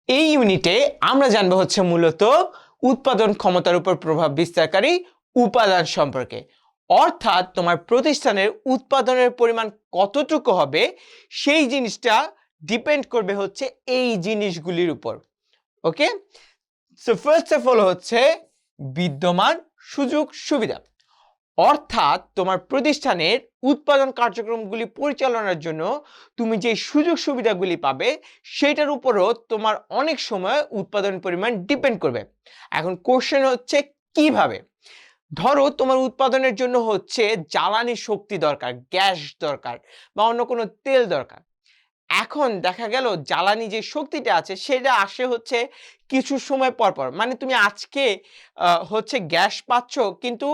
এই ইউনিটে আমরা জানবো হচ্ছে মূলত উৎপাদন ক্ষমতার উপর প্রভাব বিস্তারকারী উপাদান সম্পর্কে। অর্থাৎ তোমার প্রতিষ্ঠানের উৎপাদনের পরিমাণ কতটুকু হবে সেই জিনিসটা ডিপেন্ড করবে হচ্ছে এই জিনিসগুলির উপর। ওকে, সো ফার্স্ট অফ অল হচ্ছে বিদ্যমান সুযোগ সুবিধা। অর্থাৎ তোমার প্রতিষ্ঠানের উৎপাদন কার্যক্রমগুলি পরিচালনার জন্য তুমি যে সুযোগ সুবিধাগুলি পাবে সেটার উপরও তোমার অনেক সময় উৎপাদন পরিমাণ ডিপেন্ড করবে। এখন কোশ্চেন হচ্ছে কিভাবে। ধরো তোমার উৎপাদনের জন্য হচ্ছে জ্বালানি শক্তি দরকার, গ্যাস দরকার বা অন্য কোনো তেল দরকার। এখন দেখা গেল জ্বালানি যে শক্তিটা আছে সেটা আসে হচ্ছে কিছু সময় পর পর, মানে তুমি আজকে হচ্ছে গ্যাস পাচ্ছ কিন্তু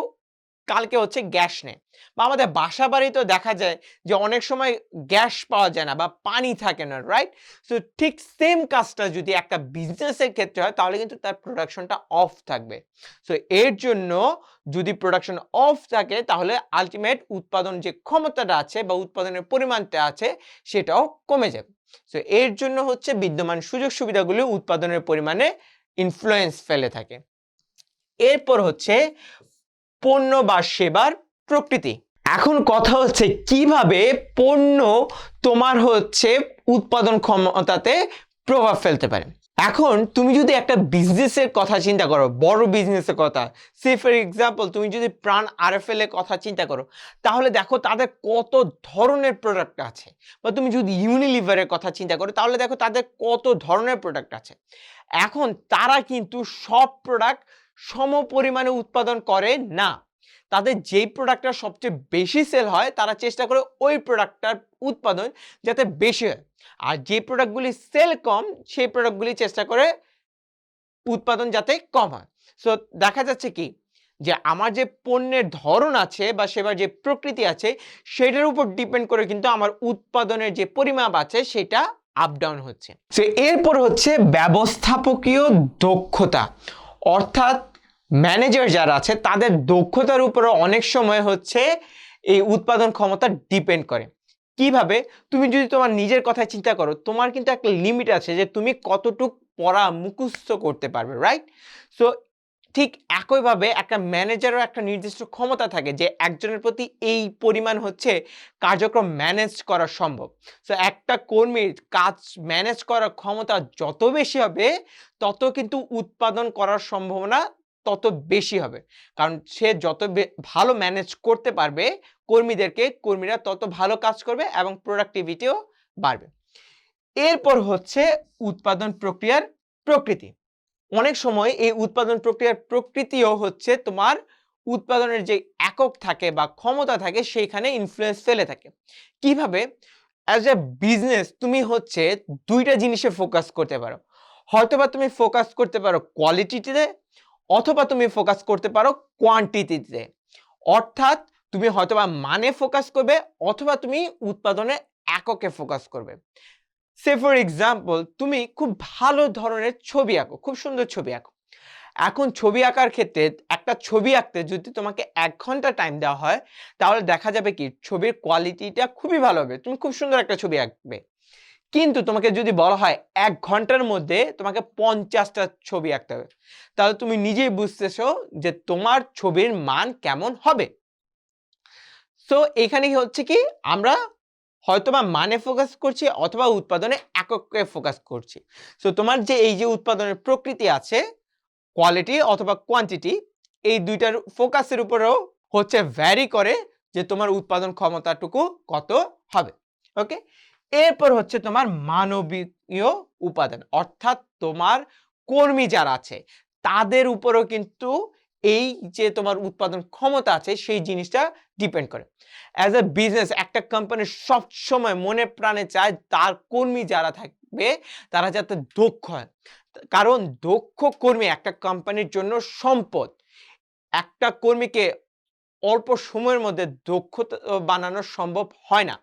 কালকে হচ্ছে গ্যাস নেই। বা আমাদের বাসা বাড়িতেও দেখা যায় যে অনেক সময় গ্যাস পাওয়া যায় না বা পানি থাকে না, রাইট? সো ঠিক সেম কাজটা যদি একটা বিজনেসের ক্ষেত্রে হয় তাহলে কিন্তু তার প্রোডাকশনটা অফ থাকবে। সো এর জন্য যদি প্রোডাকশন অফ থাকে তাহলে আলটিমেট উৎপাদন যে ক্ষমতাটা আছে বা উৎপাদনের পরিমাণটা আছে সেটাও কমে যাবে। সো এর জন্য হচ্ছে বিদ্যমান সুযোগ সুবিধাগুলি উৎপাদনের পরিমাণে ইনফ্লুয়েন্স ফেলে থাকে। এরপর হচ্ছে পণ্য বা সেবার প্রকৃতি। এখন কথা হচ্ছে কিভাবে পণ্য তোমার হচ্ছে উৎপাদন ক্ষমতাতে প্রভাব ফেলতে পারে। এখন তুমি যদি একটা বিজনেসের কথা চিন্তা করো, বড় বিজনেসের কথা, সে ফর এক্সাম্পল তুমি যদি প্রাণ আরএফএল এর কথা চিন্তা করো তাহলে দেখো তাদের কত ধরনের প্রোডাক্ট আছে। বা তুমি যদি ইউনিলিভারের কথা চিন্তা করো তাহলে দেখো তাদের কত ধরনের প্রোডাক্ট আছে। এখন তারা কিন্তু সব প্রোডাক্ট সম পরিমাণে উৎপাদন করে না। তাদের যেই প্রোডাক্টটা সবচেয়ে বেশি সেল হয় তারা চেষ্টা করে ওই প্রোডাক্টটার উৎপাদন যাতে বেশি হয়, আর যে প্রোডাক্টগুলি সেল কম সেই প্রোডাক্টগুলি চেষ্টা করে উৎপাদন যাতে কম হয়। সো দেখা যাচ্ছে কি যে আমার যে পণ্যের ধরন আছে বা সেবার যে প্রকৃতি আছে সেটার উপর ডিপেন্ড করে কিন্তু আমার উৎপাদনের যে পরিমাপ আছে সেটা আপ ডাউন হচ্ছে। সো এরপর হচ্ছে ব্যবস্থাপকীয় দক্ষতা, অর্থাৎ ম্যানেজার যারা আছে তাদের দক্ষতার উপরে অনেক সময় হচ্ছে এই উৎপাদন ক্ষমতা ডিপেন্ড করে। কিভাবে? তুমি যদি তোমার নিজের কথা চিন্তা করো, তোমার কিন্তু একটা লিমিট আছে যে তুমি কতটুক পড়া মুখস্থ করতে পারবে, রাইট? সো ঠিক একইভাবে একটা ম্যানেজারও একটা নির্দিষ্ট ক্ষমতা থাকে যে একজনের প্রতি এই পরিমাণ হচ্ছে কার্যক্রম ম্যানেজ করা সম্ভব। সো একটা কর্মীর কাজ ম্যানেজ করার ক্ষমতা যত বেশি হবে তত কিন্তু উৎপাদন করার সম্ভাবনা তত বেশি হবে, কারণ সে যত ভালো ম্যানেজ করতে পারবে কর্মীদেরকে, কর্মীরা তত ভালো কাজ করবে এবং প্রোডাক্টিভিটিও বাড়বে। এরপর হচ্ছে উৎপাদন প্রক্রিয়ার প্রকৃতি। অনেক সময় এই উৎপাদন প্রক্রিয়ার প্রকৃতিও হচ্ছে তোমার উৎপাদনের যে একক থাকে বা ক্ষমতা থাকে সেইখানে ইনফ্লুয়েন্স ফেলে থাকে। কিভাবে? অ্যাজ এ বিজনেস তুমি হচ্ছে দুইটা জিনিসে ফোকাস করতে পারো। হয়তোবা তুমি ফোকাস করতে পারো কোয়ালিটিতে অথবা তুমি ফোকাস করতে পারো কোয়ান্টিটিতে। অর্থাৎ তুমি হয়তোবা মানে ফোকাস করবে অথবা তুমি উৎপাদনের এককে ফোকাস করবে। সে ফর এক্সাম্পল তুমি খুব ভালো ধরনের ছবি আঁকো, খুব সুন্দর ছবি আঁকো। এখন ছবি আঁকার ক্ষেত্রে একটা ছবি আঁকতে যদি তোমাকে 1 ঘন্টা টাইম দেওয়া হয় তাহলে দেখা যাবে কি ছবির কোয়ালিটিটা খুবই ভালো হবে, তুমি খুব সুন্দর একটা ছবি আঁকবে। কিন্তু তোমাকে যদি বলা হয় 1 ঘন্টার মধ্যে তোমাকে 50টা ছবি আঁকতে হবে, তাহলে তুমি নিজেই বুঝতেছো যে তোমার ছবির মান কেমন হবে। সো এখানে হচ্ছে কি আমরা হয়তোবা মানে ফোকাস করছি অথবা উৎপাদনে এককে ফোকাস করছি। সো তোমার যে এই যে উৎপাদনের প্রকৃতি আছে, কোয়ালিটি অথবা কোয়ান্টিটি, এই দুইটার ফোকাসের উপরেও হচ্ছে ভ্যারি করে যে তোমার উৎপাদন ক্ষমতাটুকু কত হবে। ওকে, এরপর হচ্ছে তোমার মানবীয় উপাদান, অর্থাৎ তোমার কর্মী যারা আছে তাদের উপরেও কিন্তু এই যে তোমার উৎপাদন ক্ষমতা আছে সেই জিনিসটা ডিপেন্ড করে। অ্যাজ এ বিজনেস একটা কোম্পানি সব সময় মনে প্রাণে চায় তার কর্মী যারা থাকবে তারা যাতে দক্ষ হয়, কারণ দক্ষ কর্মী একটা কোম্পানির জন্য সম্পদ। একটা কর্মীকে অল্প সময়ের মধ্যে দক্ষ বানানো সম্ভব হয় না।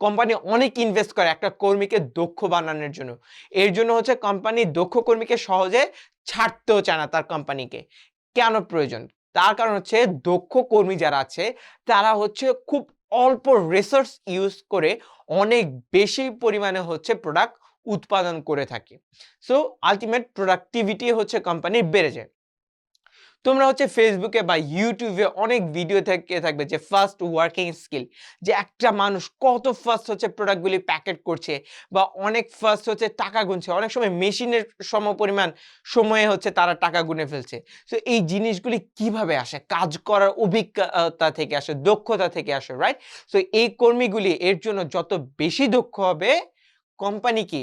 কোম্পানি অনেক ইনভেস্ট করে একটা কর্মীকে দক্ষ বানানোর জন্য। এর জন্য হচ্ছে কোম্পানি দক্ষ কর্মীকে সহজে ছাড়তেও চায় না তার কোম্পানিকে। কেন প্রয়োজন? তার কারণ হচ্ছে দক্ষ কর্মী যারা আছে তারা হচ্ছে খুব অল্প রিসোর্স ইউজ করে অনেক বেশি পরিমাণে হচ্ছে প্রোডাক্ট উৎপাদন করে থাকে। সো আলটিমেট প্রোডাক্টিভিটি হচ্ছে কোম্পানির বেড়ে যায়। তোমরা হচ্ছে ফেসবুকে বা ইউটিউবে অনেক ভিডিও থেকে থাকবে যে ফার্স্ট ওয়ার্কিং স্কিল, যে একটা মানুষ কত ফার্স্ট হচ্ছে প্রোডাক্টগুলি প্যাকেট করছে বা অনেক ফার্স্ট হচ্ছে টাকা গুনছে, অনেক সময় মেশিনের সমপরিমাণ সময়ে হচ্ছে তারা টাকা গুনে ফেলছে। সো এই জিনিসগুলি কিভাবে আসে? কাজ করার অভিজ্ঞতা থেকে আসে, দক্ষতা থেকে আসে, রাইট? সো এই কর্মীগুলি এর জন্য যত বেশি দক্ষ হবে, কোম্পানি কি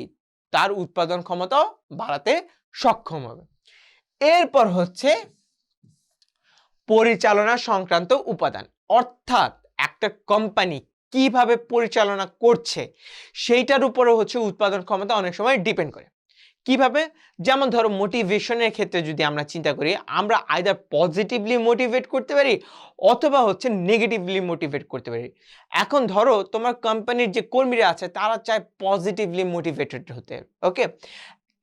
তার উৎপাদন ক্ষমতাও বাড়াতে সক্ষম হবে। এরপর হচ্ছে পরিচালনা সংক্রান্ত উপাদান, অর্থাৎ একটা কোম্পানি কিভাবে পরিচালনা করছে সেইটার উপরে হচ্ছে উৎপাদন ক্ষমতা অনেক সময় ডিপেন্ড করে। কিভাবে? যেমন ধরো মোটিভেশনের ক্ষেত্রে যদি আমরা চিন্তা করি, আমরা আইদার পজিটিভলি মোটিভেট করতে পারি অথবা হচ্ছে নেগেটিভলি মোটিভেট করতে পারি। এখন ধরো তোমার কোম্পানির যে কর্মীরা আছে তারা চায় পজিটিভলি মোটিভেটেড হতে, ওকে,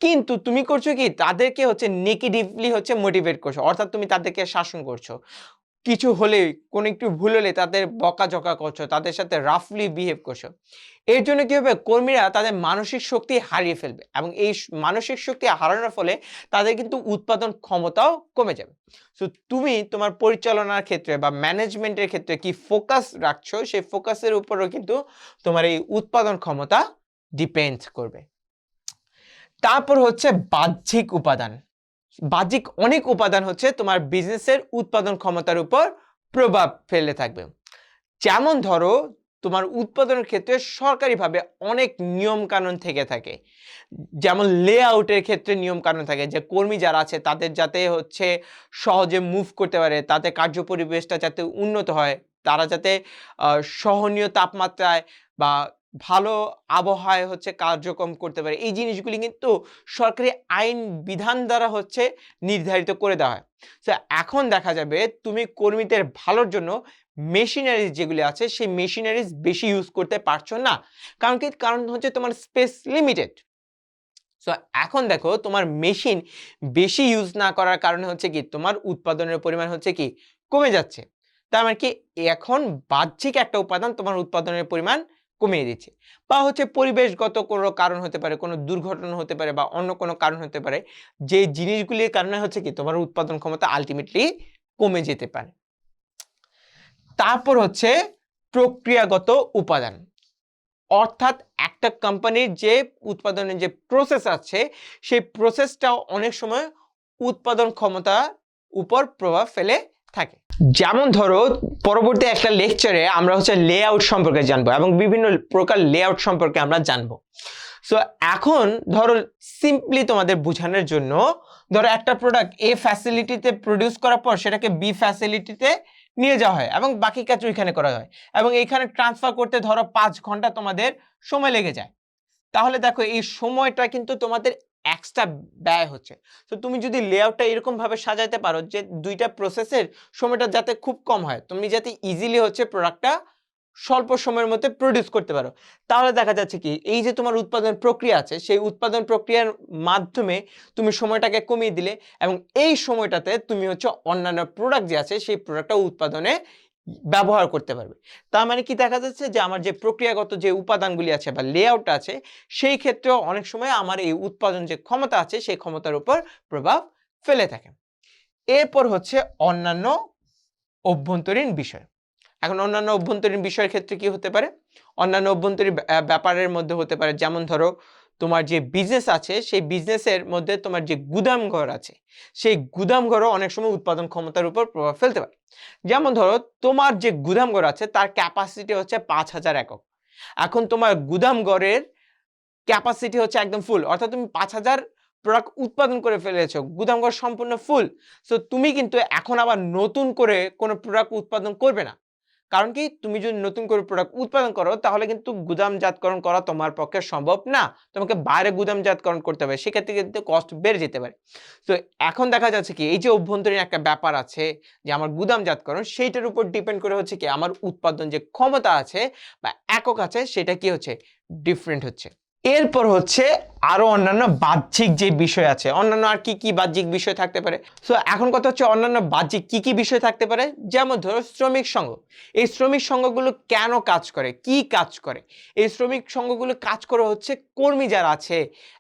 কিন্তু তুমি করছো কি তাদেরকে হচ্ছে নেগেটিভলি হচ্ছে মোটিভেট করছো, অর্থাৎ তুমি তাদেরকে শাসন করছো। কিছু হলে, কোনো একটু ভুল হলে তাদের বকাঝকা করছো, তাদের সাথে রাফলি বিহেভ করছো। এর জন্য কি হবে? কর্মীরা তাদের মানসিক শক্তি হারিয়ে ফেলবে এবং এই মানসিক শক্তি হারানোর ফলে তাদের কিন্তু উৎপাদন ক্ষমতাও কমে যাবে। সো তুমি তোমার পরিচালনার ক্ষেত্রে বা ম্যানেজমেন্টের ক্ষেত্রে কি ফোকাস রাখছো, সেই ফোকাসের উপরও কিন্তু তোমার এই উৎপাদন ক্ষমতা ডিপেন্ড করবে। তারপর হচ্ছে বাহ্যিক উপাদান। বাহ্যিক অনেক উপাদান হচ্ছে তোমার বিজনেসের উৎপাদন ক্ষমতার উপর প্রভাব ফেলে থাকবে। যেমন ধরো তোমার উৎপাদনের ক্ষেত্রে সরকারিভাবে অনেক নিয়ম কানুন থেকে থাকে, যেমন লেআউটের ক্ষেত্রে নিয়ম কানুন থাকে যে কর্মী যারা আছে তাদের যাতে হচ্ছে সহজে মুভ করতে পারে, তাতে কার্য পরিবেশটা যাতে উন্নত হয়, তারা যাতে সহনীয় তাপমাত্রায় বা ভালো আবহাওয়ায় হচ্ছে কার্যক্রম করতে পারে। এই জিনিসগুলি কিন্তু সরকারি আইন বিধান দ্বারা হচ্ছে নির্ধারিত করে দেওয়া হয়। তো এখন দেখা যাবে তুমি কর্মীদের ভালোর জন্য মেশিনারিজ যেগুলি আছে সেই মেশিনারিজ বেশি ইউজ করতে পারছো না। কারণ কি? কারণ হচ্ছে তোমার স্পেস লিমিটেড। সো এখন দেখো তোমার মেশিন বেশি ইউজ না করার কারণে হচ্ছে কি তোমার উৎপাদনের পরিমাণ হচ্ছে কি কমে যাচ্ছে। তার মানে কি এখন বাহ্যিক একটা উপাদান তোমার উৎপাদনের পরিমাণ কমিয়ে দিচ্ছে, বা হচ্ছে পরিবেশগত কোনো কারণ হতে পারে, কোনো দুর্ঘটনা হতে পারে বা অন্য কোনো কারণ হতে পারে, যে জিনিসগুলির কারণে হচ্ছে কি তোমার উৎপাদন ক্ষমতা আলটিমেটলি কমে যেতে পারে। তারপর হচ্ছে প্রক্রিয়াগত উপাদান, অর্থাৎ একটা কোম্পানির যে উৎপাদনের যে প্রসেস আছে সেই প্রসেসটাও অনেক সময় উৎপাদন ক্ষমতার উপর প্রভাব ফেলে থাকে। যেমন ধরো পরবর্তী একটা লেকচারে আমরা হচ্ছে লেআউট সম্পর্কে জানবো এবং বিভিন্ন প্রকার লেআউট সম্পর্কে আমরা জানবো। সো এখন ধরো সিম্পলি তোমাদের বোঝানোর জন্য, ধরো একটা প্রোডাক্ট এ ফ্যাসিলিটিতে প্রডিউস করার পর সেটাকে বি ফ্যাসিলিটিতে নিয়ে যাওয়া হয় এবং বাকি কাজ ওইখানে করা হয় এবং এইখানে ট্রান্সফার করতে ধরো 5 ঘন্টা তোমাদের সময় লেগে যায়। তাহলে দেখো এই সময়টা কিন্তু তোমাদের এক্সট্রা ব্যয় হচ্ছে। তো তুমি যদি লেআউটটা এরকম ভাবে সাজাইতে পারো যে দুইটা প্রসেসের সময়টা যাতে খুব কম হয়, তুমি যাতে ইজিলি হচ্ছে প্রোডাক্টটা স্বল্প সময়ের মধ্যে প্রডিউস করতে পারো, তাহলে দেখা যাচ্ছে কি এই যে তোমার উৎপাদন প্রক্রিয়া আছে সেই উৎপাদন প্রক্রিয়ার মাধ্যমে তুমি সময়টাকে কমিয়ে দিলে এবং এই সময়টাতে তুমি হচ্ছে অন্যান্য প্রোডাক্ট যে আছে সেই প্রোডাক্টটা উৎপাদনে ব্যবহার করতে পারবে। তার মানে কি দেখা যাচ্ছে যে আমার যে প্রক্রিয়াগত যে উপাদানগুলি আছে বা লেআউট আছে সেই ক্ষেত্রেও অনেক সময় আমার এই উৎপাদন যে ক্ষমতা আছে সেই ক্ষমতার উপর প্রভাব ফেলে থাকে। এরপর হচ্ছে অন্যান্য অভ্যন্তরীণ বিষয়। এখন অন্যান্য অভ্যন্তরীণ বিষয়ের ক্ষেত্রে কি হতে পারে? অন্যান্য অভ্যন্তরীণ ব্যাপারের মধ্যে হতে পারে যেমন ধরো তোমার যে বিজনেস আছে সেই বিজনেসের মধ্যে তোমার যে গুদামঘর আছে সেই গুদামঘরও অনেক সময় উৎপাদন ক্ষমতার উপর প্রভাব ফেলতে পারে। যেমন ধরো তোমার যে গুদামঘর আছে তার ক্যাপাসিটি হচ্ছে 5,000 একক। এখন তোমার গুদামঘরের ক্যাপাসিটি হচ্ছে একদম ফুল, অর্থাৎ তুমি 5,000 প্রোডাক্ট উৎপাদন করে ফেলেছো, গুদামঘর সম্পূর্ণ ফুল। সো তুমি কিন্তু এখন আবার নতুন করে কোনো প্রোডাক্ট উৎপাদন করবে না। কারণ কি? তুমি যদি নতুন করে প্রোডাক্ট উৎপাদন করো তাহলে কিন্তু গুদামজাতকরণ করা তোমার পক্ষে সম্ভব না, তোমাকে বাইরে গুদামজাতকরণ করতে হবে, সেক্ষেত্রে কিন্তু কস্ট বেড়ে যেতে পারে। তো এখন দেখা যাচ্ছে কি এই যে অভ্যন্তরীণ একটা ব্যাপার আছে যে আমার গুদামজাতকরণ, সেইটার উপর ডিপেন্ড করে হচ্ছে কি আমার উৎপাদন যে ক্ষমতা আছে বা একক আছে সেটা কি হচ্ছে ডিফারেন্ট হচ্ছে। এরপর হচ্ছে আরো অন্যান্য বাহ্যিক যে বিষয় আছে, অন্যান্য আর কি কি বাহ্যিক বিষয় থাকতে পারে। সো এখন কথা হচ্ছে অন্যান্য বাহ্যিক কি কি বিষয় থাকতে পারে, যেমন ধরো শ্রমিক সংঘ। এই শ্রমিক সংঘগুলো কেন কাজ করে, কি কাজ করে? এই শ্রমিক সংঘগুলো কাজ করে হচ্ছে কর্মী যারা আছে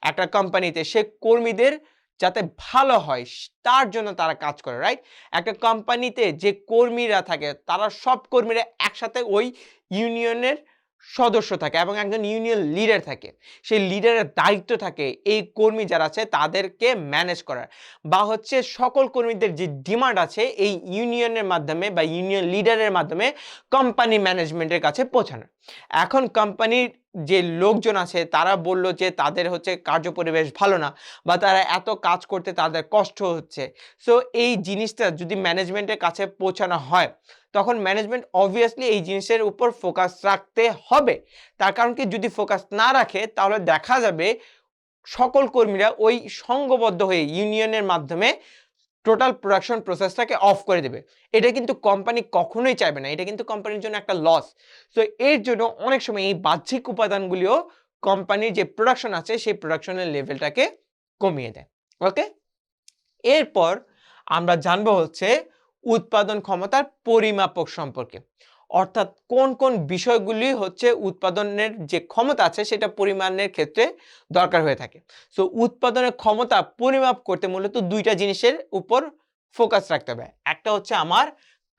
একটা কোম্পানিতে, সে কর্মীদের যাতে ভালো হয় তার জন্য তারা কাজ করে, রাইট? একটা কোম্পানিতে যে কর্মীরা থাকে তারা সব কর্মীরা একসাথে ওই ইউনিয়নের সদস্য থাকে এবং একজন ইউনিয়ন লিডার থাকে। সেই লিডারের দায়িত্ব থাকে এই কর্মী যারা আছে তাদেরকে ম্যানেজ করার, বা হচ্ছে সকল কর্মীদের যে ডিমান্ড আছে এই ইউনিয়নের মাধ্যমে বা ইউনিয়ন লিডারের মাধ্যমে কোম্পানি ম্যানেজমেন্টের কাছে পৌঁছানো। এখন কোম্পানির যে লোকজন আছে তারা বলল যে তাদের হচ্ছে কার্যপরিবেশ ভালো না, বা তারা এত কাজ করতে তাদের কষ্ট হচ্ছে। সো এই জিনিসটা যদি ম্যানেজমেন্টের কাছে পৌঁছানো হয় তখন ম্যানেজমেন্ট অবভিয়াসলি এই জিনিসের উপর ফোকাস রাখতে হবে। তার কারণ কি, যদি ফোকাস না রাখে তাহলে দেখা যাবে সকল কর্মীরা ওই সংঘবদ্ধ হয়ে ইউনিয়নের মাধ্যমে টোটাল প্রোডাকশন প্রসেসটাকে অফ করে দেবে। এটা কিন্তু কোম্পানি কখনোই চাইবে না, এটা কিন্তু কোম্পানির জন্য একটা লস। তো এর জন্য অনেক সময় এই বাহ্যিক উপাদানগুলিও কোম্পানির যে প্রোডাকশন আছে সেই প্রোডাকশনের লেভেলটাকে কমিয়ে দেয়। ওকে, এরপর আমরা জানবো হচ্ছে উৎপাদন ক্ষমতার পরিমাপক সম্পর্কে, অর্থাৎ কোন কোন বিষয়গুলি হচ্ছে উৎপাদনের যে ক্ষমতা আছে সেটা পরিমাণের ক্ষেত্রে দরকার হয়ে থাকে। সো উৎপাদনের ক্ষমতা পরিমাপ করতে মূলত দুইটা জিনিসের উপর ফোকাস রাখতে হবে। একটা হচ্ছে আমার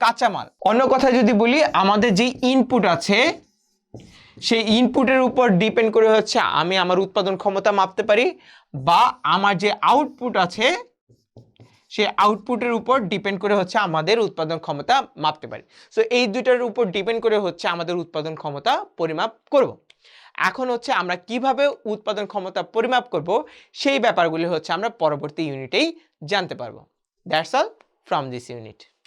কাঁচামাল, অন্য কথা যদি বলি আমাদের যে ইনপুট আছে সেই ইনপুটের উপর ডিপেন্ড করে হচ্ছে আমি আমার উৎপাদন ক্ষমতা মাপতে পারি, বা আমার যে আউটপুট আছে সেই আউটপুটের উপর ডিপেন্ড করে হচ্ছে আমাদের উৎপাদন ক্ষমতা মাপতে পারি। সো এই দুইটার উপর ডিপেন্ড করে হচ্ছে আমাদের উৎপাদন ক্ষমতা পরিমাপ করব। এখন হচ্ছে আমরা কিভাবে উৎপাদন ক্ষমতা পরিমাপ করব সেই ব্যাপারগুলি হচ্ছে আমরা পরবর্তী ইউনিটেই জানতে পারবো। That's all from this unit.